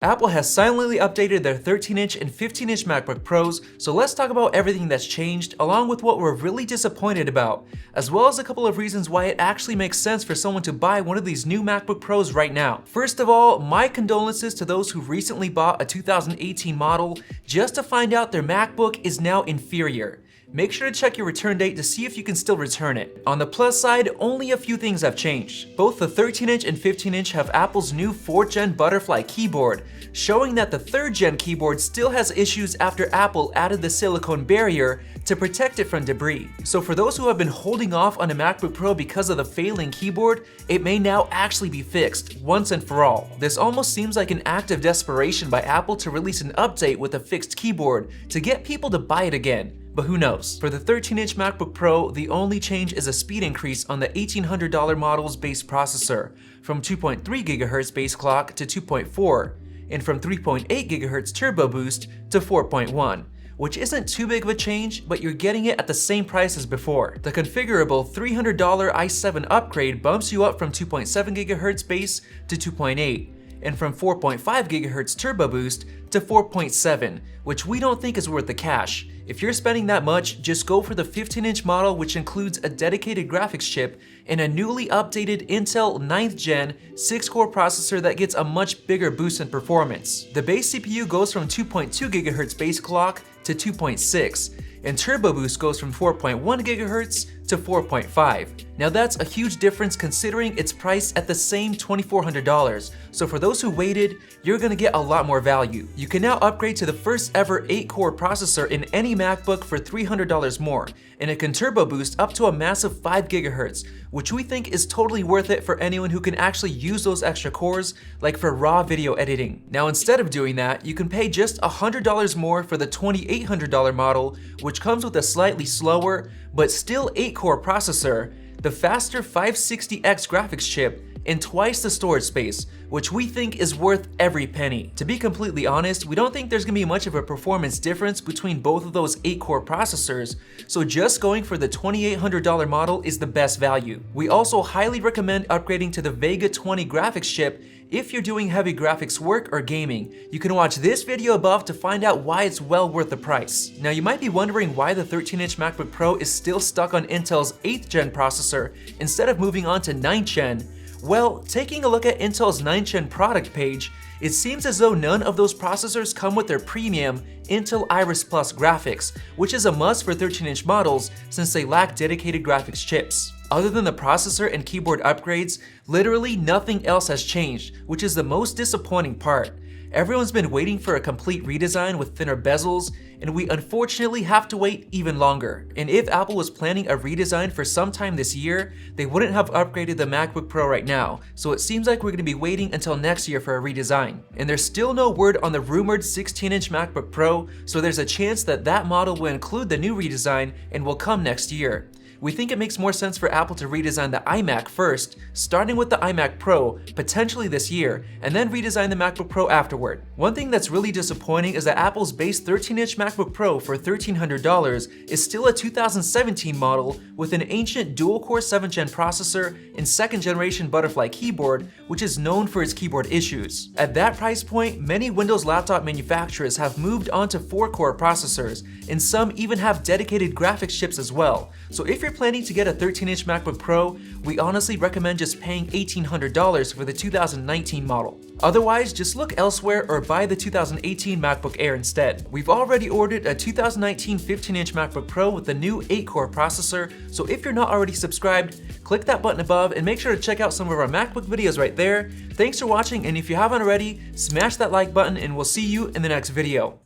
Apple has silently updated their 13-inch and 15-inch MacBook Pros, so let's talk about everything that's changed, along with what we're really disappointed about, as well as a couple of reasons why it actually makes sense for someone to buy one of these new MacBook Pros right now. First of all, my condolences to those who recently bought a 2018 model just to find out their MacBook is now inferior. Make sure to check your return date to see if you can still return it. On the plus side, only a few things have changed. Both the 13-inch and 15-inch have Apple's new 4th Gen Butterfly keyboard, showing that the 3rd Gen keyboard still has issues after Apple added the silicone barrier to protect it from debris. So for those who have been holding off on a MacBook Pro because of the failing keyboard, it may now actually be fixed once and for all. This almost seems like an act of desperation by Apple to release an update with a fixed keyboard to get people to buy it again. But who knows? For the 13-inch MacBook Pro, the only change is a speed increase on the $1,800 model's base processor, from 2.3 GHz base clock to 2.4, and from 3.8 GHz turbo boost to 4.1. Which isn't too big of a change, but you're getting it at the same price as before. The configurable $300 i7 upgrade bumps you up from 2.7 GHz base to 2.8, and from 4.5 GHz turbo boost to 4.7, which we don't think is worth the cash. If you're spending that much, just go for the 15-inch model, which includes a dedicated graphics chip and a newly updated Intel 9th Gen 6-core processor that gets a much bigger boost in performance. The base CPU goes from 2.2 GHz base clock to 2.6, and turbo boost goes from 4.1 GHz to 4.5. Now that's a huge difference considering it's priced at the same $2,400, so for those who waited, you're gonna get a lot more value. You can now upgrade to the first ever 8-core processor in any MacBook for $300 more, and it can turbo boost up to a massive 5 GHz, which we think is totally worth it for anyone who can actually use those extra cores, like for raw video editing. Now instead of doing that, you can pay just $100 more for the $2,800 model, which comes with a slightly slower, but still 8-core processor, the faster 560X graphics chip, and twice the storage space, which we think is worth every penny. To be completely honest, we don't think there's gonna be much of a performance difference between both of those 8-core processors, so just going for the $2,800 model is the best value. We also highly recommend upgrading to the Vega 20 graphics chip if you're doing heavy graphics work or gaming. You can watch this video above to find out why it's well worth the price. Now you might be wondering why the 13-inch MacBook Pro is still stuck on Intel's 8th Gen processor instead of moving on to 9th Gen. Well, taking a look at Intel's 9th Gen product page, it seems as though none of those processors come with their premium Intel Iris Plus graphics, which is a must for 13-inch models since they lack dedicated graphics chips. Other than the processor and keyboard upgrades, literally nothing else has changed, which is the most disappointing part. Everyone's been waiting for a complete redesign with thinner bezels, and we unfortunately have to wait even longer. And if Apple was planning a redesign for some time this year, they wouldn't have upgraded the MacBook Pro right now, so it seems like we're going to be waiting until next year for a redesign. And there's still no word on the rumored 16-inch MacBook Pro, so there's a chance that that model will include the new redesign and will come next year. We think it makes more sense for Apple to redesign the iMac first, starting with the iMac Pro, potentially this year, and then redesign the MacBook Pro afterward. One thing that's really disappointing is that Apple's base 13-inch MacBook Pro for $1,300 is still a 2017 model with an ancient dual-core 7th Gen processor and 2nd generation Butterfly keyboard, which is known for its keyboard issues. At that price point, many Windows laptop manufacturers have moved on to 4-core processors, and some even have dedicated graphics chips as well. So if you're planning to get a 13-inch MacBook Pro, we honestly recommend just paying $1,800 for the 2019 model. Otherwise, just look elsewhere or buy the 2018 MacBook Air instead. We've already ordered a 2019 15-inch MacBook Pro with the new 8-core processor, so if you're not already subscribed, click that button above and make sure to check out some of our MacBook videos right there. Thanks for watching, and if you haven't already, smash that like button and we'll see you in the next video.